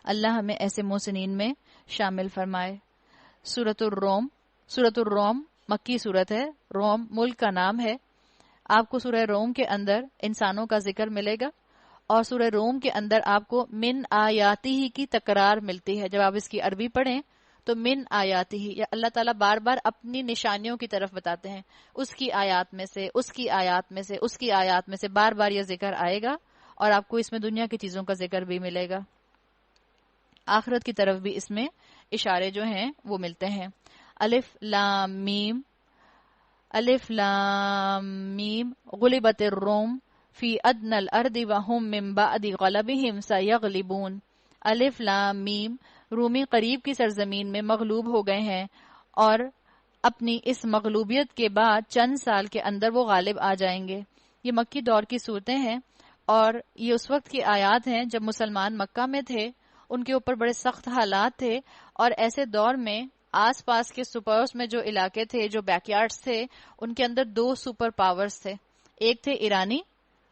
اللہ ہمیں ایسے محسنین میں شامل فرمائے۔ سورۃ الروم مکی صورت ہے، روم ملک کا نام ہے۔ آپ کو سورہ روم کے اندر انسانوں کا ذکر ملے گا، اور سورہ روم کے اندر آپ کو من آیاتی ہی کی تکرار ملتی ہے۔ جب آپ اس کی عربی پڑھیں تو من آیاتی ہی، یا اللہ تعالیٰ بار بار اپنی نشانیوں کی طرف بتاتے ہیں، اس کی آیات میں سے، اس کی آیات میں سے، اس کی آیات میں سے بار بار یہ ذکر آئے گا، اور آپ کو اس میں دنیا کی چیزوں کا ذکر بھی ملے گا۔ آخرت کی طرف بھی اس میں اشارے جو ہیں وہ ملتے ہیں۔ الف لام میم غلبت الروم فی ادنى الارض وهم من بعد غلبهم سیغلبون۔ الف لام میم، رومی قریب کی سرزمین میں مغلوب ہو گئے ہیں، اور اپنی اس مغلوبیت کے بعد چند سال کے اندر وہ غالب آ جائیں گے۔ یہ مکی دور کی صورتیں ہیں، اور یہ اس وقت کی آیات ہیں جب مسلمان مکہ میں تھے، ان کے اوپر بڑے سخت حالات تھے، اور ایسے دور میں آس پاس کے سپرس میں جو علاقے تھے، جو بیک یارڈز تھے، ان کے اندر دو سپر پاورز تھے، ایک تھے ایرانی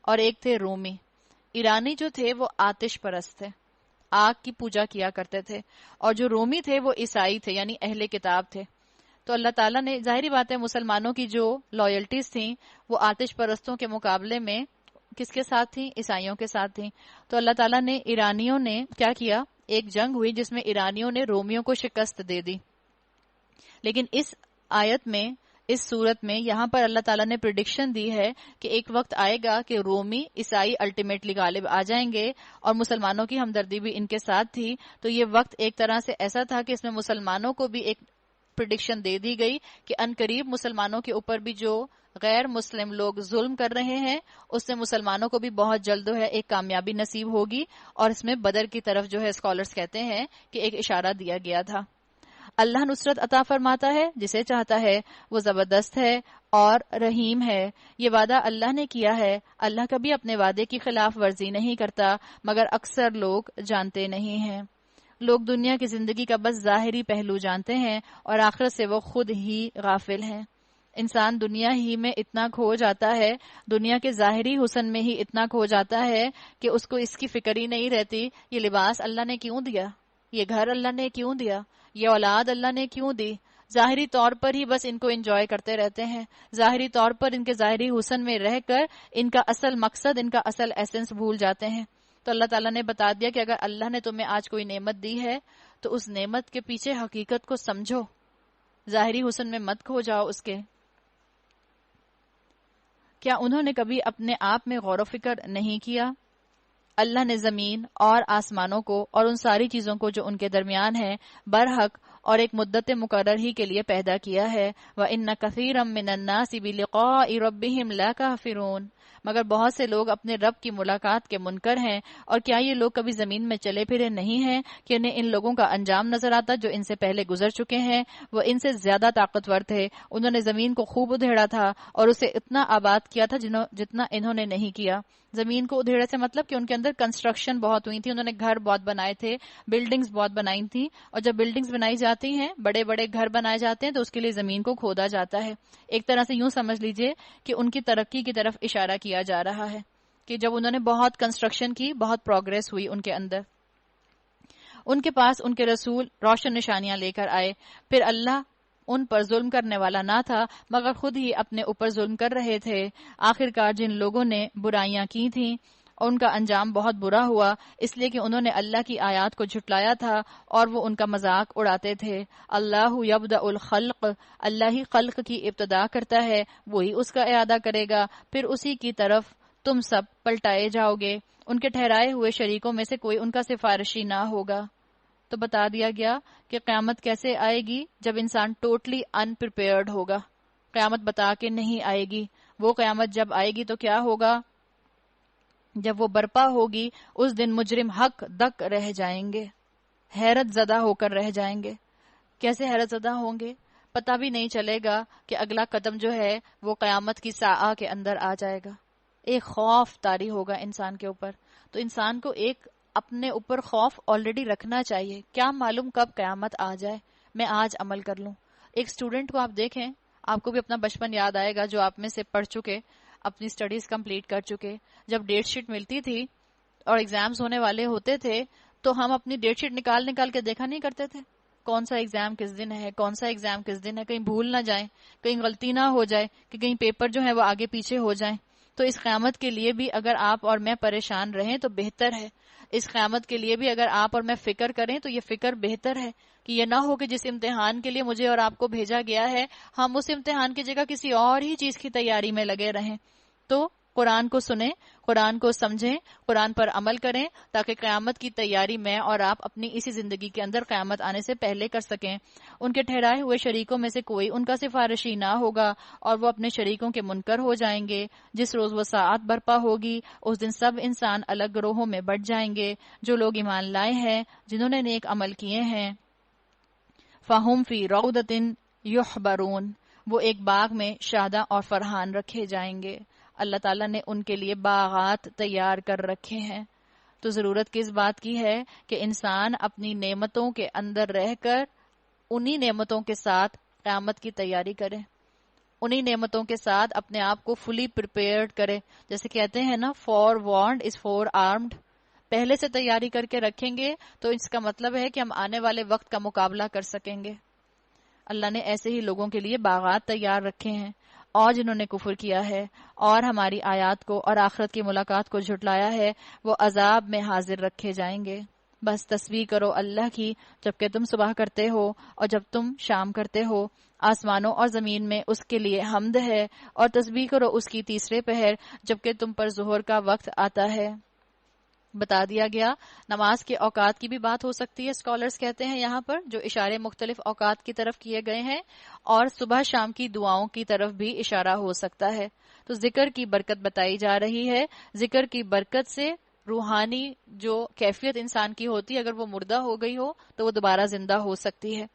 اور ایک تھے رومی۔ ایرانی جو تھے وہ آتش پرست تھے، آگ کی پوجا کیا کرتے تھے، اور جو رومی تھے وہ عیسائی تھے، یعنی اہل کتاب تھے۔ تو اللہ تعالیٰ نے، ظاہری بات ہے مسلمانوں کی جو لائلٹیز تھیں وہ آتش پرستوں کے مقابلے میں کس کے ساتھ تھیں؟ عیسائیوں کے ساتھ تھیں۔ تو اللہ تعالیٰ نے ایرانیوں نے کیا کیا، ایک جنگ ہوئی جس میں ایرانیوں نے رومیوں کو شکست دے دی۔ لیکن اس آیت میں، اس صورت میں، یہاں پر اللہ تعالیٰ نے پریڈکشن دی ہے کہ ایک وقت آئے گا کہ رومی عیسائی الٹیمیٹلی غالب آ جائیں گے، اور مسلمانوں کی ہمدردی بھی ان کے ساتھ تھی۔ تو یہ وقت ایک طرح سے ایسا تھا کہ اس میں مسلمانوں کو بھی ایک پریڈکشن دے دی گئی کہ ان قریب مسلمانوں کے اوپر بھی جو غیر مسلم لوگ ظلم کر رہے ہیں، اس سے مسلمانوں کو بھی بہت جلد ہے ایک کامیابی نصیب ہوگی، اور اس میں بدر کی طرف جو ہے اسکالرز کہتے ہیں کہ ایک اشارہ دیا گیا تھا۔ اللہ نصرت عطا فرماتا ہے جسے چاہتا ہے، وہ زبردست ہے اور رحیم ہے۔ یہ وعدہ اللہ نے کیا ہے، اللہ کبھی اپنے وعدے کی خلاف ورزی نہیں کرتا، مگر اکثر لوگ جانتے نہیں ہیں۔ لوگ دنیا کی زندگی کا بس ظاہری پہلو جانتے ہیں، اور آخرت سے وہ خود ہی غافل ہیں۔ انسان دنیا ہی میں اتنا کھو جاتا ہے، دنیا کے ظاہری حسن میں ہی اتنا کھو جاتا ہے کہ اس کو اس کی فکر ہی نہیں رہتی، یہ لباس اللہ نے کیوں دیا، یہ گھر اللہ نے کیوں دیا، یہ اولاد اللہ نے کیوں دی۔ ظاہری طور پر ہی بس ان کو انجوائے کرتے رہتے ہیں، ظاہری طور پر ان کے ظاہری حسن میں رہ کر ان کا اصل مقصد، ان کا اصل ایسنس بھول جاتے ہیں۔ تو اللہ تعالیٰ نے بتا دیا کہ اگر اللہ نے تمہیں آج کوئی نعمت دی ہے تو اس نعمت کے پیچھے حقیقت کو سمجھو، ظاہری حسن میں مت کھو جاؤ اس کے۔ کیا انہوں نے کبھی اپنے آپ میں غور و فکر نہیں کیا؟ اللہ نے زمین اور آسمانوں کو اور ان ساری چیزوں کو جو ان کے درمیان ہیں برحق اور ایک مدت مقرر ہی کے لیے پیدا کیا ہے۔ وَإِنَّ كَثِيرًا مِّنَ النَّاسِ بِلِقَاءِ رَبِّهِمْ لَكَافِرُونَ، مگر بہت سے لوگ اپنے رب کی ملاقات کے منکر ہیں۔ اور کیا یہ لوگ کبھی زمین میں چلے پھرے نہیں ہیں کہ انہیں ان لوگوں کا انجام نظر آتا جو ان سے پہلے گزر چکے ہیں؟ وہ ان سے زیادہ طاقتور تھے، انہوں نے زمین کو خوب ادھیڑا تھا اور اسے اتنا آباد کیا تھا جتنا انہوں نے نہیں کیا۔ زمین کو ادھیڑے سے مطلب کہ ان کے اندر کنسٹرکشن بہت ہوئی تھی، انہوں نے گھر بہت بنائے تھے، بلڈنگز بہت بنائی تھی، اور جب بلڈنگز بنائی جاتی ہیں، بڑے بڑے گھر بنائے جاتے ہیں، تو اس کے لیے زمین کو کھودا جاتا ہے۔ ایک طرح سے یوں سمجھ لیجئے کہ ان کی ترقی کی طرف اشارہ کیا جا رہا ہے کہ جب انہوں نے بہت کنسٹرکشن کی، بہت پروگریس ہوئی ان کے اندر۔ ان کے پاس ان کے رسول روشن نشانیاں لے کر آئے، پھر اللہ ان پر ظلم کرنے والا نہ تھا مگر خود ہی اپنے اوپر ظلم کر رہے تھے۔ آخرکار جن لوگوں نے برائیاں کی تھیں ان کا انجام بہت برا ہوا، اس لیے کہ انہوں نے اللہ کی آیات کو جھٹلایا تھا اور وہ ان کا مذاق اڑاتے تھے۔ اللہ یبدأ الخلق، اللہ ہی خلق کی ابتدا کرتا ہے، وہی اس کا اعادہ کرے گا، پھر اسی کی طرف تم سب پلٹائے جاؤ گے۔ ان کے ٹھہرائے ہوئے شریکوں میں سے کوئی ان کا سفارشی نہ ہوگا۔ تو بتا دیا گیا کہ قیامت کیسے آئے گی، جب انسان ٹوٹلی ان پریپیئرڈ ہوگا۔ قیامت بتا کے نہیں آئے گی۔ وہ قیامت جب آئے گی تو کیا ہوگا؟ جب وہ برپا ہوگی اس دن مجرم حق دک رہ جائیں گے، حیرت زدہ ہو کر رہ جائیں گے۔ کیسے حیرت زدہ ہوں گے؟ پتہ بھی نہیں چلے گا کہ اگلا قدم جو ہے وہ قیامت کی ساعہ کے اندر آ جائے گا۔ ایک خوف طاری ہوگا انسان کے اوپر۔ تو انسان کو ایک اپنے اوپر خوف آلریڈی رکھنا چاہیے، کیا معلوم کب قیامت آ جائے، میں آج عمل کر لوں۔ ایک اسٹوڈنٹ کو آپ دیکھیں، آپ کو بھی اپنا بچپن یاد آئے گا جو آپ میں سے پڑھ چکے، اپنی سٹڈیز کمپلیٹ کر چکے۔ جب ڈیٹ شیٹ ملتی تھی اور ایگزامز ہونے والے ہوتے تھے تو ہم اپنی ڈیٹ شیٹ نکال کے دیکھا نہیں کرتے تھے کون سا ایگزام کس دن ہے، کون سا ایگزام کس دن ہے، کہیں بھول نہ جائیں، کہیں غلطی نہ ہو جائے کہ کہیں پیپر جو ہے وہ آگے پیچھے ہو جائیں. تو اس قیامت کے لیے بھی اگر آپ اور میں پریشان رہیں تو بہتر ہے. اس قیامت کے لیے بھی اگر آپ اور میں فکر کریں تو یہ فکر بہتر ہے کہ یہ نہ ہو کہ جس امتحان کے لیے مجھے اور آپ کو بھیجا گیا ہے ہم اس امتحان کی جگہ کسی اور ہی چیز کی تیاری میں لگے رہیں. تو قرآن کو سنیں، قرآن کو سمجھیں، قرآن پر عمل کریں تاکہ قیامت کی تیاری میں اور آپ اپنی اسی زندگی کے اندر قیامت آنے سے پہلے کر سکیں. ان کے ٹھہرائے ہوئے شریکوں میں سے کوئی ان کا سفارشی نہ ہوگا اور وہ اپنے شریکوں کے منکر ہو جائیں گے. جس روز وہ ساعت برپا ہوگی اس دن سب انسان الگ گروہوں میں بٹ جائیں گے. جو لوگ ایمان لائے ہیں، جنہوں نے نیک عمل کیے ہیں، فَهُمْ فِي رَوْضَةٍ يُحْبَرُونَ، وہ ایک باغ میں شاداں اور فرحان رکھے جائیں گے. اللہ تعالیٰ نے ان کے لیے باغات تیار کر رکھے ہیں. تو ضرورت کس بات کی ہے کہ انسان اپنی نعمتوں کے اندر رہ کر انہی نعمتوں کے ساتھ قیامت کی تیاری کرے، انہی نعمتوں کے ساتھ اپنے آپ کو فلی پریپیئرڈ کرے. جیسے کہتے ہیں نا، فور وارنڈ از فور آرمڈ. پہلے سے تیاری کر کے رکھیں گے تو اس کا مطلب ہے کہ ہم آنے والے وقت کا مقابلہ کر سکیں گے. اللہ نے ایسے ہی لوگوں کے لیے باغات تیار رکھے ہیں. اور جنہوں نے کفر کیا ہے اور ہماری آیات کو اور آخرت کی ملاقات کو جھٹلایا ہے وہ عذاب میں حاضر رکھے جائیں گے. بس تسبیح کرو اللہ کی جبکہ تم صبح کرتے ہو اور جب تم شام کرتے ہو. آسمانوں اور زمین میں اس کے لیے حمد ہے، اور تسبیح کرو اس کی تیسرے پہر جبکہ تم پر ظہر کا وقت آتا ہے. بتا دیا گیا. نماز کے اوقات کی بھی بات ہو سکتی ہے، اسکالرز کہتے ہیں یہاں پر، جو اشارے مختلف اوقات کی طرف کیے گئے ہیں، اور صبح شام کی دعاؤں کی طرف بھی اشارہ ہو سکتا ہے. تو ذکر کی برکت بتائی جا رہی ہے. ذکر کی برکت سے روحانی جو کیفیت انسان کی ہوتی ہے، اگر وہ مردہ ہو گئی ہو تو وہ دوبارہ زندہ ہو سکتی ہے.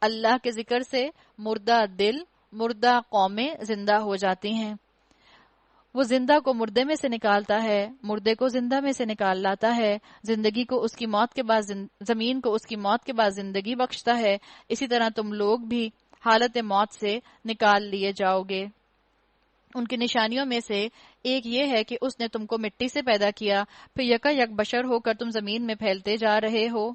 اللہ کے ذکر سے مردہ دل، مردہ قومیں زندہ ہو جاتی ہیں. وہ زندہ کو مردے میں سے نکالتا ہے، مردے کو زندہ میں سے نکال لاتا ہے. زندگی کو اس کی موت کے بعد زمین کو اس کی موت کے بعد زندگی بخشتا ہے. اسی طرح تم لوگ بھی حالت موت سے نکال لیے جاؤ گے. ان کی نشانیوں میں سے ایک یہ ہے کہ اس نے تم کو مٹی سے پیدا کیا، پھر یکا یک بشر ہو کر تم زمین میں پھیلتے جا رہے ہو.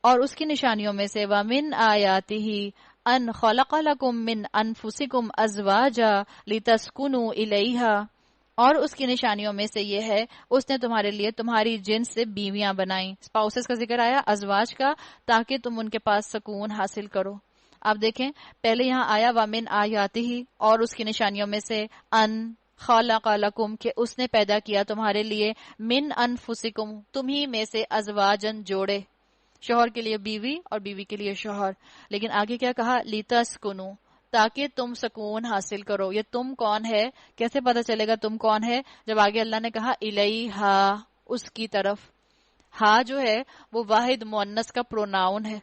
اور اس کی نشانیوں میں سے وَمِنْ آیَاتِهِ ان خلق لکم من انفسکم ازواجا لتسکنوا الیہا، اور اس کی نشانیوں میں سے یہ ہے اس نے تمہارے لیے تمہاری جنس سے بیویاں بنائیں. اسپاؤسز کا ذکر آیا، ازواج کا، تاکہ تم ان کے پاس سکون حاصل کرو. آپ دیکھیں پہلے یہاں آیا وَمِنْ آیَاتِهِ، اور اس کی نشانیوں میں سے ان خلق لکم، کہ اس نے پیدا کیا تمہارے لیے من انفسکم، تمہی میں سے ازواجن، جوڑے، شوہر کے لیے بیوی اور بیوی کے لیے شوہر. لیکن آگے کیا کہا؟ لِتَسْكُنُوا، تاکہ تم سکون حاصل کرو. یہ تم کون ہے؟ کیسے پتا چلے گا تم کون ہے؟ جب آگے اللہ نے کہا الیہا، اس کی طرف. ہا جو ہے وہ واحد مؤنث کا پروناؤن ہے،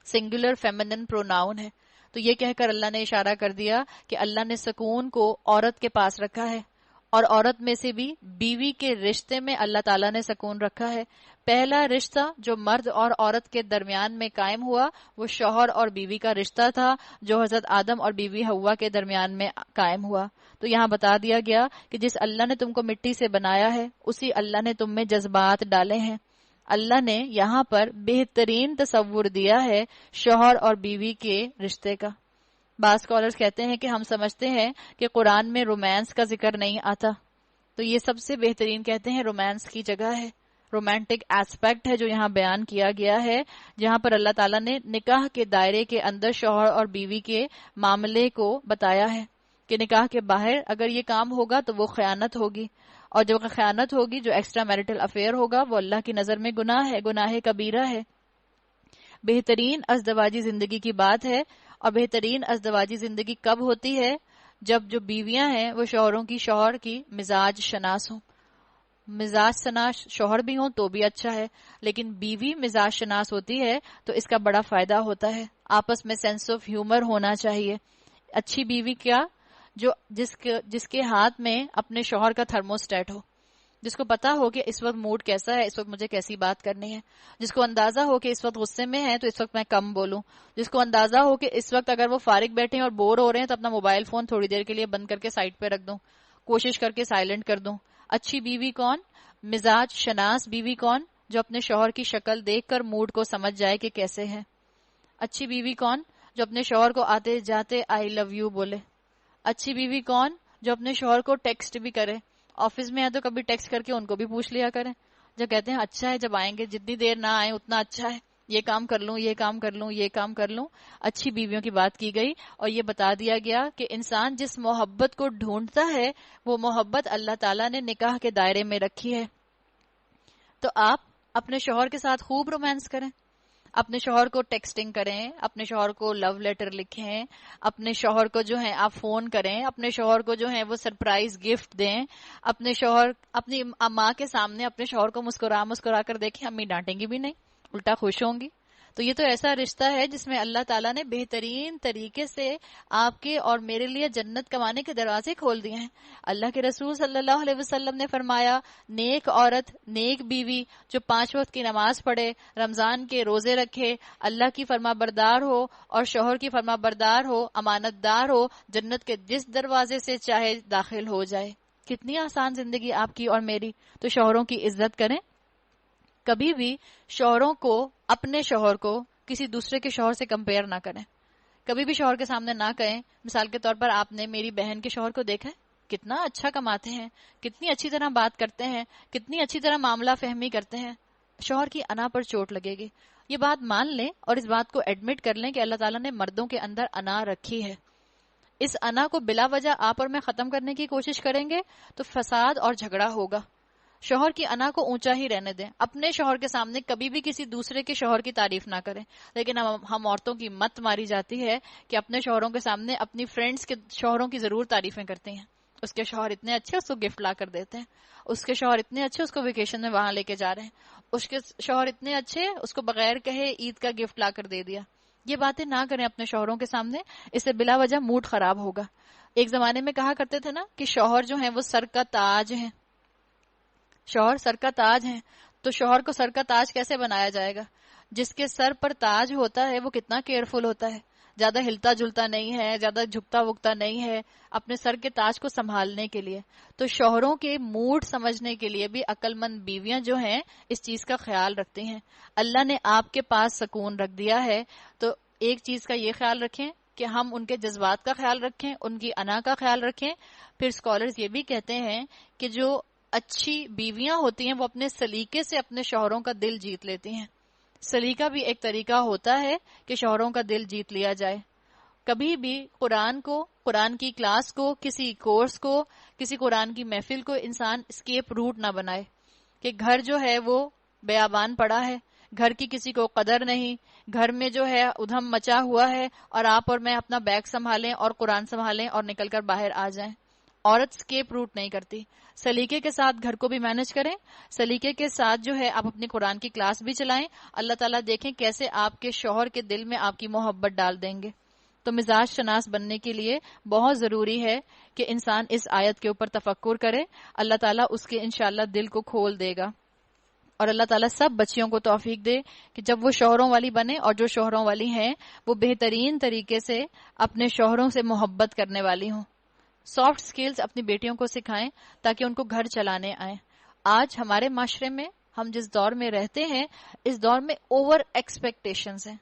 سنگولر فیمنن پروناؤن ہے. تو یہ کہہ کر اللہ نے اشارہ کر دیا کہ اللہ نے سکون کو عورت کے پاس رکھا ہے، اور عورت میں سے بھی بیوی کے رشتے میں اللہ تعالیٰ نے سکون رکھا ہے. پہلا رشتہ جو مرد اور عورت کے درمیان میں قائم ہوا وہ شوہر اور بیوی کا رشتہ تھا، جو حضرت آدم اور بیوی حوا کے درمیان میں قائم ہوا. تو یہاں بتا دیا گیا کہ جس اللہ نے تم کو مٹی سے بنایا ہے اسی اللہ نے تم میں جذبات ڈالے ہیں. اللہ نے یہاں پر بہترین تصور دیا ہے شوہر اور بیوی کے رشتے کا. بعض اسکالرز کہتے ہیں کہ ہم سمجھتے ہیں کہ قرآن میں رومانس کا ذکر نہیں آتا، تو یہ سب سے بہترین کہتے ہیں رومانس کی جگہ ہے، رومانٹک ایسپیکٹ ہے جو یہاں بیان کیا گیا ہے، جہاں پر اللہ تعالیٰ نے نکاح کے دائرے کے اندر شوہر اور بیوی کے معاملے کو بتایا ہے کہ نکاح کے باہر اگر یہ کام ہوگا تو وہ خیانت ہوگی، اور جب خیانت ہوگی، جو ایکسٹرا میرٹل افیئر ہوگا، وہ اللہ کی نظر میں گناہ ہے، گناہ کبیرہ ہے. بہترین ازدواجی زندگی کی بات ہے، اور بہترین ازدواجی زندگی کب ہوتی ہے؟ جب جو بیویاں ہیں وہ شوہروں کی، شوہر کی مزاج شناس ہوں. مزاج شناس شوہر بھی ہوں تو بھی اچھا ہے، لیکن بیوی مزاج شناس ہوتی ہے تو اس کا بڑا فائدہ ہوتا ہے. آپس میں سینس آف ہیومر ہونا چاہیے. اچھی بیوی کیا؟ جو جس کے ہاتھ میں اپنے شوہر کا تھرموسٹیٹ ہو، جس کو پتا ہو کہ اس وقت موڈ کیسا ہے، اس وقت مجھے کیسی بات کرنی ہے، جس کو اندازہ ہو کہ اس وقت غصے میں ہے تو اس وقت میں کم بولوں، جس کو اندازہ ہو کہ اس وقت اگر وہ فارغ بیٹھے ہیں اور بور ہو رہے ہیں تو اپنا موبائل فون تھوڑی دیر کے لیے بند کر کے سائڈ پہ رکھ دوں، کوشش کر کے سائلنٹ کر دوں. اچھی بیوی کون؟ مزاج شناس بیوی کون؟ جو اپنے شوہر کی شکل دیکھ کر موڈ کو سمجھ جائے کہ کیسے ہے. اچھی بیوی کون؟ جو اپنے شوہر کو آتے جاتے آئی لو یو بولے. اچھی بیوی کون؟ جو اپنے شوہر کو ٹیکسٹ بھی کرے. آفس میں ہے تو کبھی ٹیکسٹ کر کے ان کو بھی پوچھ لیا کریں. جب کہتے ہیں اچھا ہے جب آئیں گے، جتنی دیر نہ آئیں اتنا اچھا ہے، یہ کام کر لوں، یہ کام کر لوں، یہ کام کر لوں. اچھی بیویوں کی بات کی گئی اور یہ بتا دیا گیا کہ انسان جس محبت کو ڈھونڈتا ہے وہ محبت اللہ تعالیٰ نے نکاح کے دائرے میں رکھی ہے. تو آپ اپنے شوہر کے ساتھ خوب رومانس کریں، اپنے شوہر کو ٹیکسٹنگ کریں، اپنے شوہر کو لو لیٹر لکھیں، اپنے شوہر کو جو ہے آپ فون کریں، اپنے شوہر کو جو ہے وہ سرپرائز گفٹ دیں. اپنے شوہر اپنی ماں کے سامنے اپنے شوہر کو مسکرا مسکرا کر دیکھیں، امی ڈانٹیں گی بھی نہیں، الٹا خوش ہوں گی. تو یہ تو ایسا رشتہ ہے جس میں اللہ تعالیٰ نے بہترین طریقے سے آپ کے اور میرے لیے جنت کمانے کے دروازے کھول دیے ہیں. اللہ کے رسول صلی اللہ علیہ وسلم نے فرمایا، نیک عورت، نیک بیوی جو 5 وقت کی نماز پڑھے، رمضان کے روزے رکھے، اللہ کی فرما بردار ہو اور شوہر کی فرما بردار ہو، امانت دار ہو، جنت کے جس دروازے سے چاہے داخل ہو جائے. کتنی آسان زندگی آپ کی اور میری. تو شوہروں کی عزت کریں. کبھی بھی شوہروں کو اپنے شوہر کو کسی دوسرے کے شوہر سے کمپیئر نہ کریں. کبھی بھی شوہر کے سامنے نہ کہیں. مثال کے طور پر آپ نے میری بہن کے شوہر کو دیکھا ہے، کتنا اچھا کماتے ہیں، کتنی اچھی طرح بات کرتے ہیں، کتنی اچھی طرح معاملہ فہمی کرتے ہیں. شوہر کی انا پر چوٹ لگے گی. یہ بات مان لیں اور اس بات کو ایڈمٹ کر لیں کہ اللہ تعالیٰ نے مردوں کے اندر انا رکھی ہے. اس انا کو بلا وجہ آپ اور میں ختم کرنے کی کوشش کریں گے تو فساد اور جھگڑا ہوگا. شوہر کی انا کو اونچا ہی رہنے دیں. اپنے شوہر کے سامنے کبھی بھی کسی دوسرے کے شوہر کی تعریف نہ کریں. لیکن ہم عورتوں کی مت ماری جاتی ہے کہ اپنے شوہروں کے سامنے اپنی فرینڈز کے شوہروں کی ضرور تعریفیں کرتی ہیں. اس کے شوہر اتنے اچھے، اس کو گفٹ لا کر دیتے ہیں. اس کے شوہر اتنے اچھے، اس کو ویکیشن میں وہاں لے کے جا رہے ہیں. اس کے شوہر اتنے اچھے، اس کو بغیر کہے عید کا گفٹ لا کر دے دیا. یہ باتیں نہ کریں اپنے شوہروں کے سامنے، اس سے بلا وجہ موڈ خراب ہوگا. ایک زمانے میں کہا کرتے تھے نا کہ شوہر جو ہیں وہ سر کا تاج ہیں. شوہر سر کا تاج ہیں. تو شوہر کو سر کا تاج کیسے بنایا جائے گا؟ جس کے سر پر تاج ہوتا ہے وہ کتنا کیئرفل ہوتا ہے، زیادہ ہلتا جلتا نہیں ہے، زیادہ جھکتا وکتا نہیں ہے اپنے سر کے تاج کو سنبھالنے کے لیے. تو شوہروں کے موڈ سمجھنے کے لیے بھی عقل مند بیویاں جو ہیں اس چیز کا خیال رکھتی ہیں. اللہ نے آپ کے پاس سکون رکھ دیا ہے تو ایک چیز کا یہ خیال رکھیں کہ ہم ان کے جذبات کا خیال رکھیں، ان کی انا کا خیال رکھیں. پھر سکولرز یہ بھی کہتے ہیں کہ جو اچھی بیویاں ہوتی ہیں وہ اپنے سلیقے سے اپنے شوہروں کا دل جیت لیتی ہیں. سلیقہ بھی ایک طریقہ ہوتا ہے کہ شوہروں کا دل جیت لیا جائے. کبھی بھی قرآن کو، قرآن کی کلاس کو، کسی کورس کو، کسی قرآن کی محفل کو انسان اسکیپ روٹ نہ بنائے کہ گھر جو ہے وہ بیابان پڑا ہے، گھر کی کسی کو قدر نہیں، گھر میں جو ہے ادھم مچا ہوا ہے اور آپ اور میں اپنا بیگ سنبھالیں اور قرآن سنبھالیں اور نکل کر باہر آ جائیں. عورت اسکیپ روٹ نہیں کرتی. سلیقے کے ساتھ گھر کو بھی مینج کریں، سلیقے کے ساتھ جو ہے آپ اپنی قرآن کی کلاس بھی چلائیں. اللہ تعالیٰ دیکھیں کیسے آپ کے شوہر کے دل میں آپ کی محبت ڈال دیں گے. تو مزاج شناس بننے کے لیے بہت ضروری ہے کہ انسان اس آیت کے اوپر تفکر کرے. اللہ تعالیٰ اس کے انشاءاللہ دل کو کھول دے گا. اور اللہ تعالیٰ سب بچیوں کو توفیق دے کہ جب وہ شوہروں والی بنے اور جو شوہروں والی ہیں وہ بہترین طریقے سے اپنے شوہروں سے محبت کرنے والی ہوں. سافٹ سکلز اپنی بیٹیوں کو سکھائیں تاکہ ان کو گھر چلانے آئیں. آج ہمارے معاشرے میں ہم جس دور میں رہتے ہیں اس دور میں اوور ایکسپیکٹیشنز ہیں.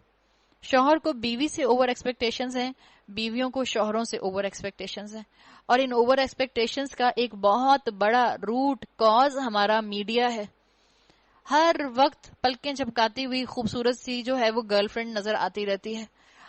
شوہر کو بیوی سے اوور ایکسپیکٹیشنز ہیں، بیویوں کو شوہروں سے اوور ایکسپیکٹیشنز ہیں. اور ان اوور ایکسپیکٹیشنز کا ایک بہت بڑا روٹ کاز ہمارا میڈیا ہے. ہر وقت پلکیں جھپکاتی ہوئی خوبصورت سی جو ہے وہ گرل فرینڈ نظر آتی رہتی ہے.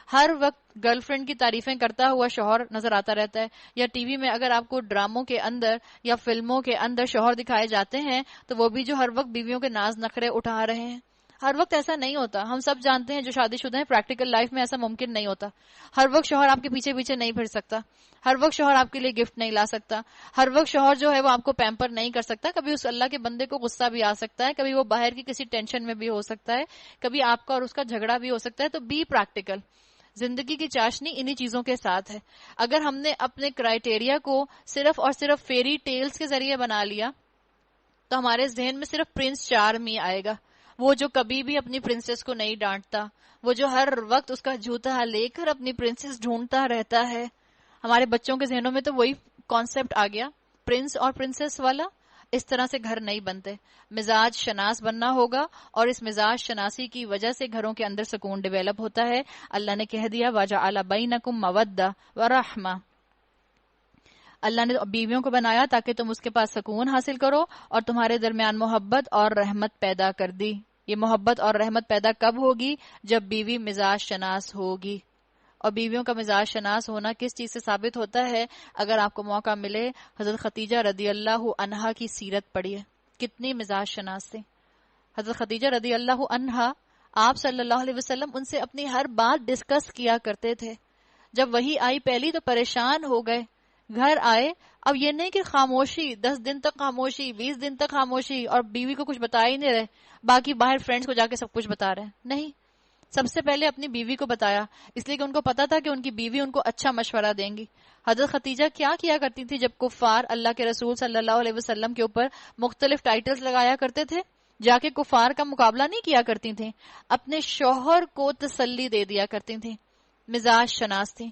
ہر وقت گرل فرینڈ کی تعریفیں کرتا ہوا شوہر نظر آتا رہتا ہے. یا ٹی وی میں اگر آپ کو ڈراموں کے اندر یا فلموں کے اندر شوہر دکھائے جاتے ہیں تو وہ بھی جو ہر وقت بیویوں کے ناز نخرے اٹھا رہے ہیں. ہر وقت ایسا نہیں ہوتا. ہم سب جانتے ہیں جو شادی شدہ ہیں پریکٹیکل لائف میں ایسا ممکن نہیں ہوتا. ہر وقت شوہر آپ کے پیچھے پیچھے نہیں پھر سکتا. ہر وقت شوہر آپ کے لیے گفٹ نہیں لا سکتا. ہر وقت شوہر جو ہے وہ آپ کو پیمپر نہیں کر سکتا. کبھی اس اللہ کے بندے کو غصہ بھی آ سکتا ہے، کبھی وہ باہر کی کسی ٹینشن میں بھی ہو سکتا ہے، کبھی آپ کا اور اس کا جھگڑا بھی ہو سکتا ہے. تو بی پریکٹیکل. زندگی کی چاشنی انہی چیزوں کے ساتھ ہے. اگر ہم نے اپنے کرائیٹیریا کو صرف اور صرف فیری ٹیلز کے ذریعے بنا لیا تو ہمارے ذہن میں صرف پرنس چارمنگ آئے گا. وہ جو کبھی بھی اپنی پرنسس کو نہیں ڈانٹتا، وہ جو ہر وقت اس کا جوتا لے کر اپنی پرنسس ڈھونڈتا رہتا ہے. ہمارے بچوں کے ذہنوں میں تو وہی کانسیپٹ آ گیا، پرنس اور پرنسس والا. اس طرح سے گھر نہیں بنتے، مزاج شناس بننا ہوگا، اور اس مزاج شناسی کی وجہ سے گھروں کے اندر سکون ڈیویلپ ہوتا ہے۔ اللہ نے کہہ دیا وَجَعَلَ بَيْنَكُمْ مَوَدَّةً وَرَحْمَةً، اللہ نے بیویوں کو بنایا تاکہ تم اس کے پاس سکون حاصل کرو، اور تمہارے درمیان محبت اور رحمت پیدا کر دی۔ یہ محبت اور رحمت پیدا کب ہوگی؟ جب بیوی مزاج شناس ہوگی۔ اور بیویوں کا مزاج شناس ہونا کس چیز سے ثابت ہوتا ہے؟ اگر آپ کو موقع ملے حضرت خدیجہ رضی اللہ عنہا کی سیرت پڑھیے، کتنی مزاج شناس تھی حضرت خدیجہ رضی اللہ عنہا۔ آپ صلی اللہ علیہ وسلم ان سے اپنی ہر بات ڈسکس کیا کرتے تھے۔ جب وحی آئی پہلی تو پریشان ہو گئے، گھر آئے، اب یہ نہیں کہ خاموشی 10 دن تک خاموشی، 20 دن تک خاموشی، اور بیوی کو کچھ بتا ہی نہیں رہے، باقی باہر فرینڈز کو جا کے سب کچھ بتا رہے ہیں۔ نہیں، سب سے پہلے اپنی بیوی کو بتایا، اس لیے کہ ان کو پتا تھا کہ ان کی بیوی ان کو اچھا مشورہ دیں گی۔ حضرت ختیجہ کیا کرتی تھی جب کفار اللہ کے رسول صلی اللہ علیہ وسلم کے اوپر مختلف ٹائٹلز لگایا کرتے تھے؟ جا کے کفار کا مقابلہ نہیں کیا کرتی تھیں، اپنے شوہر کو تسلی دے دیا کرتی تھیں، مزاج شناس تھیں۔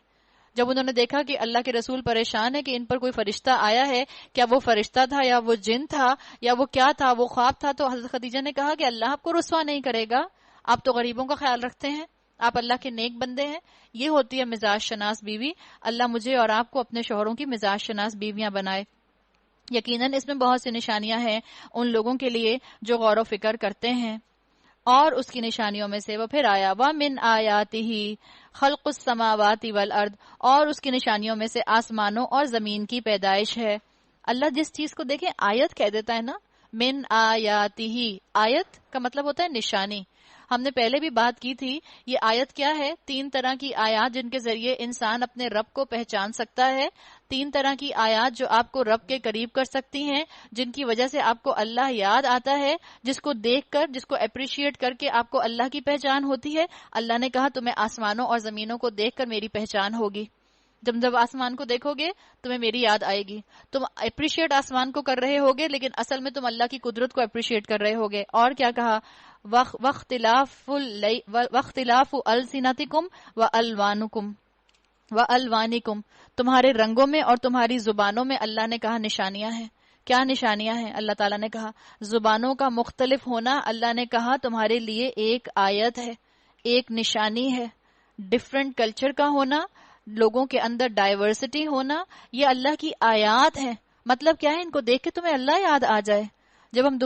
جب انہوں نے دیکھا کہ اللہ کے رسول پریشان ہے کہ ان پر کوئی فرشتہ آیا ہے، کیا وہ فرشتہ تھا یا وہ جن تھا یا وہ کیا تھا، وہ خواب تھا، تو حضرت خدیجہ نے کہا کہ اللہ آپ کو رسوا نہیں کرے گا، آپ تو غریبوں کا خیال رکھتے ہیں، آپ اللہ کے نیک بندے ہیں۔ یہ ہوتی ہے مزاج شناس بیوی۔ اللہ مجھے اور آپ کو اپنے شوہروں کی مزاج شناس بیویاں بنائے۔ یقیناً اس میں بہت سی نشانیاں ہیں ان لوگوں کے لیے جو غور و فکر کرتے ہیں، اور اس کی نشانیوں میں سے وہ پھر آیا وَمِنْ آیَاتِهِ خَلْقُ السَّمَاوَاتِ وَالْأَرْضِ، اور اس کی نشانیوں میں سے آسمانوں اور زمین کی پیدائش ہے۔ اللہ جس چیز کو دیکھیں آیت کہہ دیتا ہے نا، من آیاتہ، آیت کا مطلب ہوتا ہے نشانی۔ ہم نے پہلے بھی بات کی تھی، یہ آیت کیا ہے؟ 3 طرح کی آیات جن کے ذریعے انسان اپنے رب کو پہچان سکتا ہے، 3 طرح کی آیات جو آپ کو رب کے قریب کر سکتی ہیں، جن کی وجہ سے آپ کو اللہ یاد آتا ہے، جس کو دیکھ کر، جس کو اپریشیٹ کر کے آپ کو اللہ کی پہچان ہوتی ہے۔ اللہ نے کہا تمہیں آسمانوں اور زمینوں کو دیکھ کر میری پہچان ہوگی۔ جب آسمان کو دیکھو گے تمہیں میری یاد آئے گی، تم اپریشیٹ آسمان کو کر رہے ہوگے لیکن اصل میں تم اللہ کی قدرت کو اپریشیٹ کر رہے ہوگے۔ اور کیا کہا؟ وَاخْتِلَافُ أَلْسِنَتِكُمْ وَأَلْوَانِكُمْ، تمہارے رنگوں میں اور تمہاری زبانوں میں اللہ نے کہا نشانیاں ہیں۔ کیا نشانیاں ہیں؟ اللہ تعالیٰ نے کہا زبانوں کا مختلف ہونا، اللہ نے کہا تمہارے لیے ایک آیت ہے، ایک نشانی ہے۔ ڈفرنٹ کلچر کا ہونا، لوگوں کے اندر ڈائیورسٹی ہونا، یہ اللہ کی آیات ہیں۔ مطلب کیا ہے؟ ان کو دیکھ کے تمہیں اللہ یاد آ جائے۔ جب ہم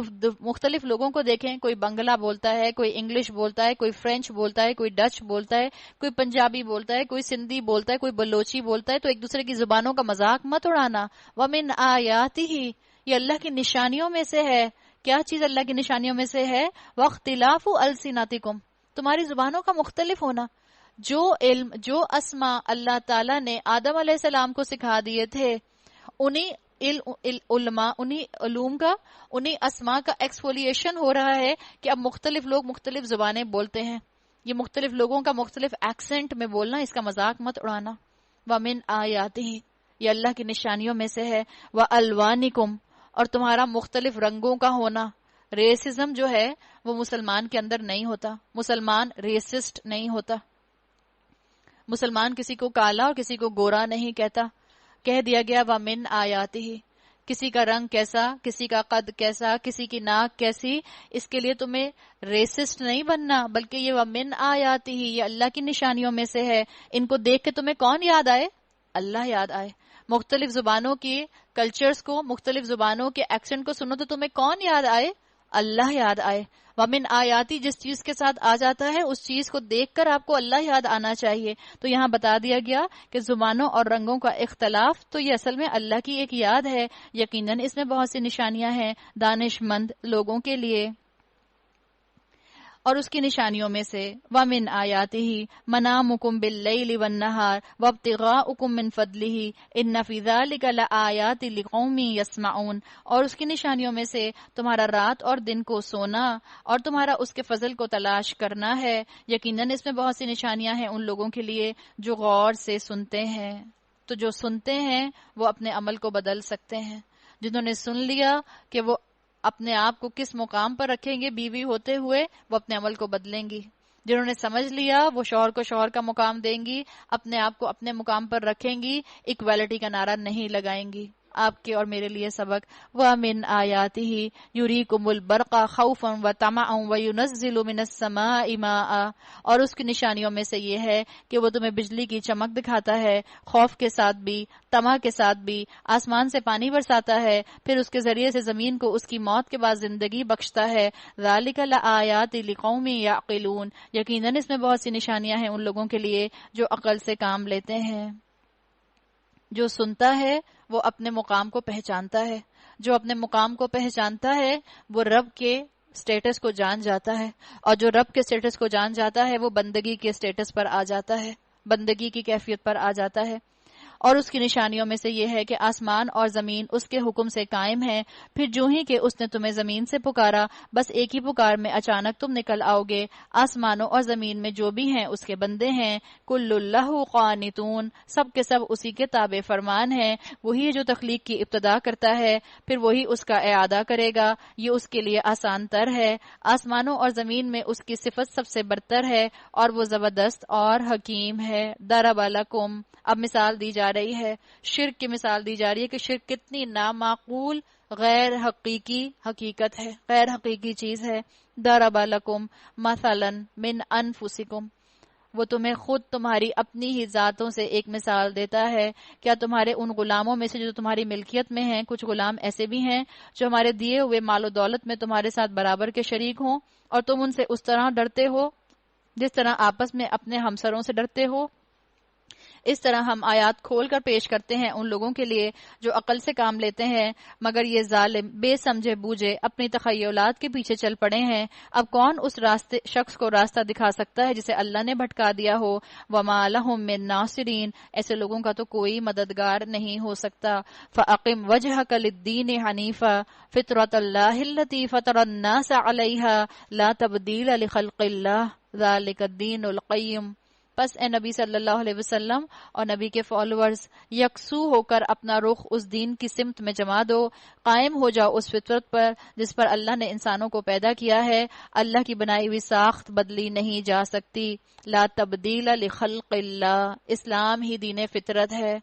مختلف لوگوں کو دیکھیں، کوئی بنگلہ بولتا ہے، کوئی انگلش بولتا ہے، کوئی فرینچ بولتا ہے، کوئی ڈچ بولتا ہے، کوئی پنجابی بولتا ہے، کوئی سندھی بولتا ہے، کوئی بلوچی بولتا ہے، تو ایک دوسرے کی زبانوں کا مذاق مت اڑانا۔ وَمِنْ آیَاتِهِ، یہ اللہ کی نشانیوں میں سے ہے۔ کیا چیز اللہ کی نشانیوں میں سے ہے؟ وَاخْتِلَافُ أَلْسِنَتِكُمْ، تمہاری زبانوں کا مختلف ہونا۔ جو علم، جو اسما اللہ تعالیٰ نے آدم علیہ السلام کو سکھا دیے تھے، انہی علوم کا، انہی اسما کا ایکسفولیشن ہو رہا ہے کہ اب مختلف لوگ مختلف زبانیں بولتے ہیں۔ یہ مختلف لوگوں کا مختلف ایکسنٹ میں بولنا، اس کا مذاق مت اڑانا۔ وَمِنْ آیَاتِهِ، یہ اللہ کی نشانیوں میں سے ہے۔ وَأَلْوَانِكُمْ، اور تمہارا مختلف رنگوں کا ہونا۔ ریسزم جو ہے وہ مسلمان کے اندر نہیں ہوتا، مسلمان ریسسٹ نہیں ہوتا، مسلمان کسی کو کالا اور کسی کو گورا نہیں کہتا۔ کہہ دیا گیا وَمِنْ آیَاتِهِ، کسی کا رنگ کیسا، کسی کا قد کیسا، کسی کی ناک کیسی، اس کے لیے تمہیں ریسسٹ نہیں بننا، بلکہ یہ وَمِنْ آیَاتِهِ، یہ اللہ کی نشانیوں میں سے ہے۔ ان کو دیکھ کے تمہیں کون یاد آئے؟ اللہ یاد آئے۔ مختلف زبانوں کی کلچرز کو، مختلف زبانوں کے ایکسنٹ کو سنو تو تمہیں کون یاد آئے؟ اللہ یاد آئے۔ وَمِنْ آیاتی جس چیز کے ساتھ آ جاتا ہے اس چیز کو دیکھ کر آپ کو اللہ یاد آنا چاہیے۔ تو یہاں بتا دیا گیا کہ زبانوں اور رنگوں کا اختلاف تو یہ اصل میں اللہ کی ایک یاد ہے۔ یقیناً اس میں بہت سی نشانیاں ہیں دانش مند لوگوں کے لیے۔ اور اس کی نشانیوں میں سے وَمِنْ آیَاتِهِ مَنَامُكُمْ بِاللَّيْلِ وَالنَّهَارِ وَابْتِغَاؤُكُمْ مِنْ فَضْلِهِ إِنَّ فِي ذَلِكَ لَآيَاتٍ لِقَوْمٍ يَسْمَعُونَ، اور اس کی نشانیوں میں سے تمہارا رات اور دن کو سونا اور تمہارا اس کے فضل کو تلاش کرنا ہے۔ یقیناً اس میں بہت سی نشانیاں ہیں ان لوگوں کے لیے جو غور سے سنتے ہیں۔ تو جو سنتے ہیں وہ اپنے عمل کو بدل سکتے ہیں۔ جنہوں نے سن لیا کہ وہ اپنے آپ کو کس مقام پر رکھیں گے بیوی ہوتے ہوئے، وہ اپنے عمل کو بدلیں گی۔ جنہوں نے سمجھ لیا وہ شوہر کو شوہر کا مقام دیں گی، اپنے آپ کو اپنے مقام پر رکھیں گی، ایکویلٹی کا نعرہ نہیں لگائیں گی۔ آپ کے اور میرے لیے سبق. وَمِنْ آیَاتِهِ يُرِيكُمُ الْبَرْقَ خَوْفًا وَطَمَعًا وَيُنَزِّلُ مِنَ السَّمَاءِ مَاءً، اور اس کی نشانیوں میں سے یہ ہے کہ وہ تمہیں بجلی کی چمک دکھاتا ہے، خوف کے ساتھ بھی، طمع کے ساتھ بھی، آسمان سے پانی برساتا ہے، پھر اس کے ذریعے سے زمین کو اس کی موت کے بعد زندگی بخشتا ہے. ذَلِكَ لَآيَاتٍ لِقَوْمٍ يَعْقِلُونَ، یقیناً اس میں بہت سی نشانیاں ہیں ان لوگوں کے لیے جو عقل سے کام لیتے ہیں. جو سنتا ہے وہ اپنے مقام کو پہچانتا ہے، جو اپنے مقام کو پہچانتا ہے وہ رب کے سٹیٹس کو جان جاتا ہے، اور جو رب کے سٹیٹس کو جان جاتا ہے وہ بندگی کے سٹیٹس پر آ جاتا ہے، بندگی کی کیفیت پر آ جاتا ہے. اور اس کی نشانیوں میں سے یہ ہے کہ آسمان اور زمین اس کے حکم سے قائم ہے، پھر جو ہی کہ اس نے تمہیں زمین سے پکارا، بس ایک ہی پکار میں اچانک تم نکل آؤ گے. آسمانوں اور زمین میں جو بھی ہیں اس کے بندے ہیں. کل اللہ قانتون، سب کے سب اسی کے تابع فرمان ہیں. وہی ہے جو تخلیق کی ابتدا کرتا ہے، پھر وہی اس کا اعادہ کرے گا، یہ اس کے لیے آسان تر ہے. آسمانوں اور زمین میں اس کی صفت سب سے برتر ہے اور وہ زبردست اور حکیم ہے. ضرب لکم، اب مثال دی جا رہی ہے، شرک کی مثال دی جا رہی ہے کہ شرک کتنی نامعقول غیر حقیقی حقیقت ہے، غیر حقیقی چیز ہے. ضرب لکم مثلا من انفسکم، وہ تمہیں خود تمہاری اپنی ہی ذاتوں سے ایک مثال دیتا ہے. کیا تمہارے ان غلاموں میں سے جو تمہاری ملکیت میں ہیں کچھ غلام ایسے بھی ہیں جو ہمارے دیے ہوئے مال و دولت میں تمہارے ساتھ برابر کے شریک ہوں، اور تم ان سے اس طرح ڈرتے ہو جس طرح آپس میں اپنے ہمسروں سے ڈرتے ہو؟ اس طرح ہم آیات کھول کر پیش کرتے ہیں ان لوگوں کے لیے جو عقل سے کام لیتے ہیں، مگر یہ ظالم بے سمجھے بوجھے اپنی تخیلات کے پیچھے چل پڑے ہیں. اب کون اس شخص کو راستہ دکھا سکتا ہے جسے اللہ نے بھٹکا دیا ہو؟ وَمَا لَهُم مِّن نَاصِرِينَ، ایسے لوگوں کا تو کوئی مددگار نہیں ہو سکتا. فَأَقِمْ وَجْهَكَ لِلدِّينِ حَنِيفًا فِطْرَتَ اللَّهِ الَّتِي فَطَرَ النَّاسَ عَلَيْهَا لَا تَبْدِيلَ لِخَلْقِ اللَّهِ ذَلِكَ الدِّينُ الْقَيِّمُ. پس اے نبی صلی اللہ علیہ وسلم اور نبی کے فالوورز، یکسو ہو کر اپنا رخ اس دین کی سمت میں جما دو، قائم ہو جاؤ اس فطرت پر جس پر اللہ نے انسانوں کو پیدا کیا ہے. اللہ کی بنائی ہوئی ساخت بدلی نہیں جا سکتی. لا تبدیل لخلق اللہ، اسلام ہی دین فطرت ہے.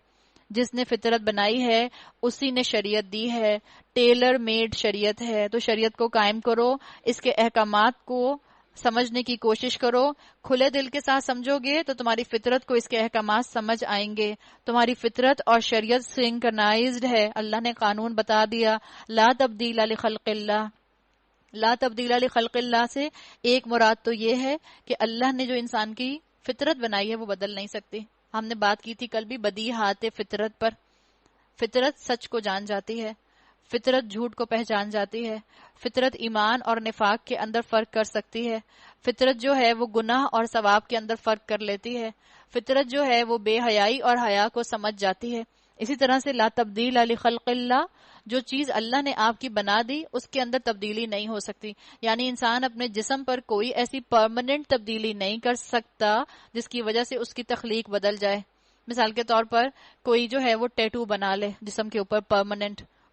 جس نے فطرت بنائی ہے اسی نے شریعت دی ہے، ٹیلر میڈ شریعت ہے. تو شریعت کو قائم کرو، اس کے احکامات کو سمجھنے کی کوشش کرو. کھلے دل کے ساتھ سمجھو گے تو تمہاری فطرت کو اس کے احکامات سمجھ آئیں گے. تمہاری فطرت اور شریعت سنکرنائزڈ ہے. اللہ نے قانون بتا دیا. لا تبدیل لخلق اللہ، لا تبدیل لخلق اللہ سے ایک مراد تو یہ ہے کہ اللہ نے جو انسان کی فطرت بنائی ہے وہ بدل نہیں سکتی. ہم نے بات کی تھی کل بھی بدیہات فطرت پر. فطرت سچ کو جان جاتی ہے، فطرت جھوٹ کو پہچان جاتی ہے، فطرت ایمان اور نفاق کے اندر فرق کر سکتی ہے، فطرت جو ہے وہ گناہ اور ثواب کے اندر فرق کر لیتی ہے، فطرت جو ہے وہ بے حیائی اور حیا کو سمجھ جاتی ہے. اسی طرح سے لا تبدیل لخلق اللہ، جو چیز اللہ نے آپ کی بنا دی اس کے اندر تبدیلی نہیں ہو سکتی. یعنی انسان اپنے جسم پر کوئی ایسی پرماننٹ تبدیلی نہیں کر سکتا جس کی وجہ سے اس کی تخلیق بدل جائے. مثال کے طور پر کوئی جو ہے وہ ٹیٹو بنا لے جسم کے اوپر،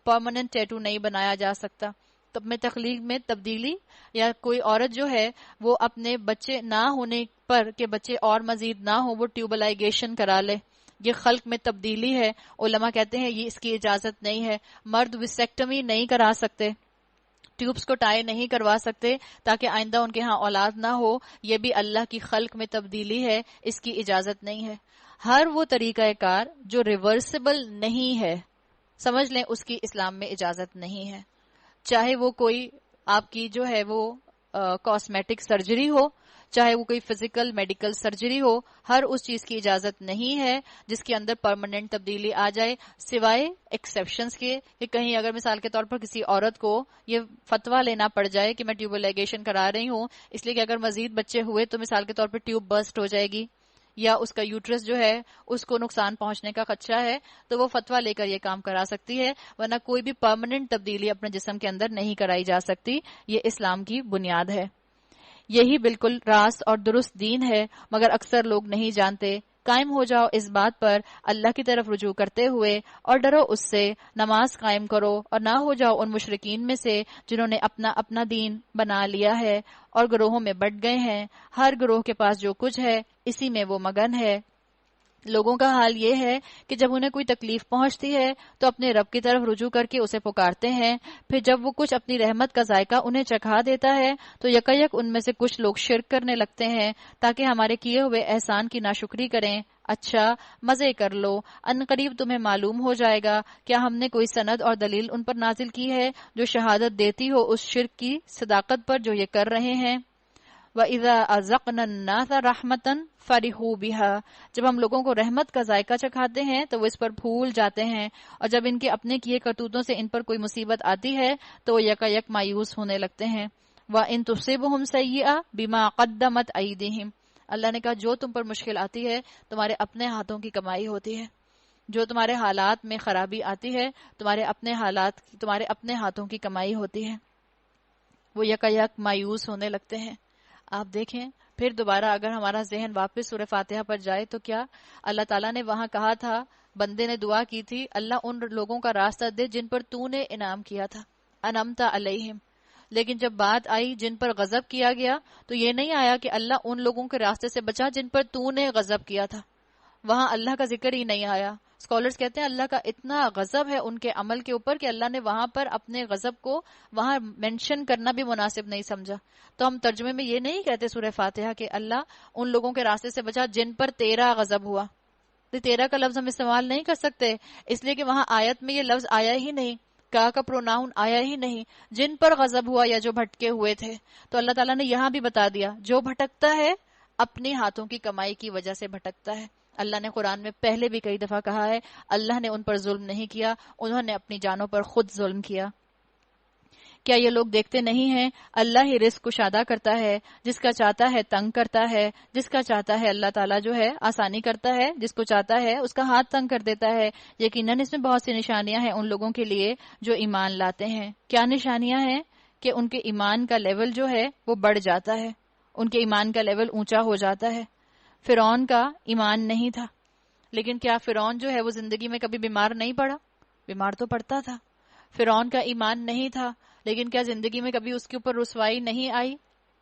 پرماننٹ ٹیٹو نہیں بنایا جا سکتا. تب میں تخلیق میں تبدیلی، یا کوئی عورت جو ہے وہ اپنے بچے نہ ہونے پر کہ بچے اور مزید نہ ہو وہ ٹیوبلائگیشن کرا لے، یہ خلق میں تبدیلی ہے. علماء کہتے ہیں یہ اس کی اجازت نہیں ہے. مرد وسیکٹمی نہیں کرا سکتے، ٹیوبز کو ٹائی نہیں کروا سکتے تاکہ آئندہ ان کے ہاں اولاد نہ ہو، یہ بھی اللہ کی خلق میں تبدیلی ہے، اس کی اجازت نہیں ہے. ہر وہ طریقہ کار جو ریورسبل نہیں ہے، سمجھ لیں اس کی اسلام میں اجازت نہیں ہے. چاہے وہ کوئی آپ کی جو ہے وہ کاسمیٹک سرجری ہو، چاہے وہ کوئی فزیکل میڈیکل سرجری ہو، ہر اس چیز کی اجازت نہیں ہے جس کے اندر پرماننٹ تبدیلی آ جائے، سوائے ایکسیپشنز کے. کہ کہیں اگر مثال کے طور پر کسی عورت کو یہ فتویٰ لینا پڑ جائے کہ میں ٹیوبلائگیشن کرا رہی ہوں اس لیے کہ اگر مزید بچے ہوئے تو مثال کے طور پر ٹیوب برسٹ ہو جائے گی یا اس کا یوٹرس جو ہے اس کو نقصان پہنچنے کا خدشہ ہے، تو وہ فتویٰ لے کر یہ کام کرا سکتی ہے، ورنہ کوئی بھی پرماننٹ تبدیلی اپنے جسم کے اندر نہیں کرائی جا سکتی. یہ اسلام کی بنیاد ہے. یہی بالکل راست اور درست دین ہے، مگر اکثر لوگ نہیں جانتے. قائم ہو جاؤ اس بات پر اللہ کی طرف رجوع کرتے ہوئے اور ڈرو اس سے. نماز قائم کرو اور نہ ہو جاؤ ان مشرکین میں سے جنہوں نے اپنا اپنا دین بنا لیا ہے اور گروہوں میں بٹ گئے ہیں. ہر گروہ کے پاس جو کچھ ہے اسی میں وہ مگن ہے. لوگوں کا حال یہ ہے کہ جب انہیں کوئی تکلیف پہنچتی ہے تو اپنے رب کی طرف رجوع کر کے اسے پکارتے ہیں، پھر جب وہ کچھ اپنی رحمت کا ذائقہ انہیں چکھا دیتا ہے تو یکایک ان میں سے کچھ لوگ شرک کرنے لگتے ہیں تاکہ ہمارے کیے ہوئے احسان کی ناشکری کریں۔ اچھا مزے کر لو، ان قریب تمہیں معلوم ہو جائے گا کیا ہم نے کوئی سند اور دلیل ان پر نازل کی ہے جو شہادت دیتی ہو اس شرک کی صداقت پر جو یہ کر رہے ہیں۔ وَإِذَا أَذَقْنَا النَّاسَ رَحْمَةً فَرِحُوا بِهَا، جب ہم لوگوں کو رحمت کا ذائقہ چکھاتے ہیں تو وہ اس پر پھول جاتے ہیں، اور جب ان کے اپنے کیے کرتوتوں سے ان پر کوئی مصیبت آتی ہے تو وہ یکایک مایوس ہونے لگتے ہیں۔ وَإِن تُصِبْهُمْ سَيِّئَةٌ بِمَا قَدَّمَتْ أَيْدِيهِمْ، اللہ نے کہا جو تم پر مشکل آتی ہے تمہارے اپنے ہاتھوں کی کمائی ہوتی ہے، جو تمہارے حالات میں خرابی آتی ہے تمہارے اپنے ہاتھوں کی کمائی ہوتی ہے، وہ یکایک مایوس ہونے لگتے ہیں۔ آپ دیکھیں پھر دوبارہ اگر ہمارا ذہن واپس سورہ فاتحہ پر جائے تو کیا اللہ تعالیٰ نے وہاں کہا تھا، بندے نے دعا کی تھی اللہ ان لوگوں کا راستہ دے جن پر تو نے انعام کیا تھا، انعمت علیہم، لیکن جب بات آئی جن پر غضب کیا گیا تو یہ نہیں آیا کہ اللہ ان لوگوں کے راستے سے بچا جن پر تو نے غضب کیا تھا، وہاں اللہ کا ذکر ہی نہیں آیا۔ اسکالرز کہتے ہیں اللہ کا اتنا غضب ہے ان کے عمل کے اوپر کہ اللہ نے وہاں پر اپنے غضب کو وہاں مینشن کرنا بھی مناسب نہیں سمجھا۔ تو ہم ترجمے میں یہ نہیں کہتے سورہ فاتحہ کہ اللہ ان لوگوں کے راستے سے بچا جن پر تیرا غضب ہوا، تو تیرا کا لفظ ہم استعمال نہیں کر سکتے اس لیے کہ وہاں آیت میں یہ لفظ آیا ہی نہیں، کا پروناؤن آیا ہی نہیں، جن پر غضب ہوا یا جو بھٹکے ہوئے تھے۔ تو اللہ تعالیٰ نے یہاں بھی بتا دیا جو بھٹکتا ہے اپنے ہاتھوں کی کمائی کی وجہ سے بھٹکتا ہے۔ اللہ نے قرآن میں پہلے بھی کئی دفعہ کہا ہے اللہ نے ان پر ظلم نہیں کیا، انہوں نے اپنی جانوں پر خود ظلم کیا۔ کیا یہ لوگ دیکھتے نہیں ہیں اللہ ہی رزق کشادہ کرتا ہے، جس کا چاہتا ہے تنگ کرتا ہے، جس کا چاہتا ہے اللہ تعالیٰ جو ہے آسانی کرتا ہے، جس کو چاہتا ہے اس کا ہاتھ تنگ کر دیتا ہے۔ یقیناً اس میں بہت سی نشانیاں ہیں ان لوگوں کے لیے جو ایمان لاتے ہیں۔ کیا نشانیاں ہیں؟ کہ ان کے ایمان کا لیول جو ہے وہ بڑھ جاتا ہے، ان کے ایمان کا لیول اونچا ہو جاتا ہے۔ فرعون کا ایمان نہیں تھا، لیکن کیا فرعون جو ہے وہ زندگی میں کبھی بیمار نہیں پڑا؟ بیمار تو پڑتا تھا۔ فرعون کا ایمان نہیں تھا، لیکن کیا زندگی میں کبھی اس کے اوپر رسوائی نہیں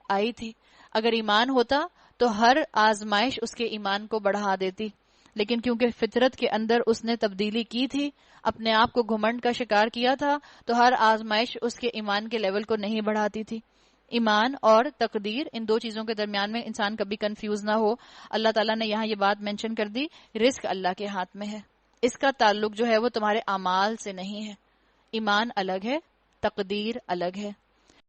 آئی تھی؟ اگر ایمان ہوتا تو ہر آزمائش اس کے ایمان کو بڑھا دیتی، لیکن کیونکہ فطرت کے اندر اس نے تبدیلی کی تھی، اپنے آپ کو گھمنڈ کا شکار کیا تھا، تو ہر آزمائش اس کے ایمان کے لیول کو نہیں بڑھاتی تھی۔ ایمان اور تقدیر، ان دو چیزوں کے درمیان میں انسان کبھی کنفیوز نہ ہو۔ اللہ تعالیٰ نے یہاں یہ بات مینشن کر دی، رزق اللہ کے ہاتھ میں ہے، اس کا تعلق جو ہے وہ تمہارے اعمال سے نہیں ہے۔ ایمان الگ ہے، تقدیر الگ ہے۔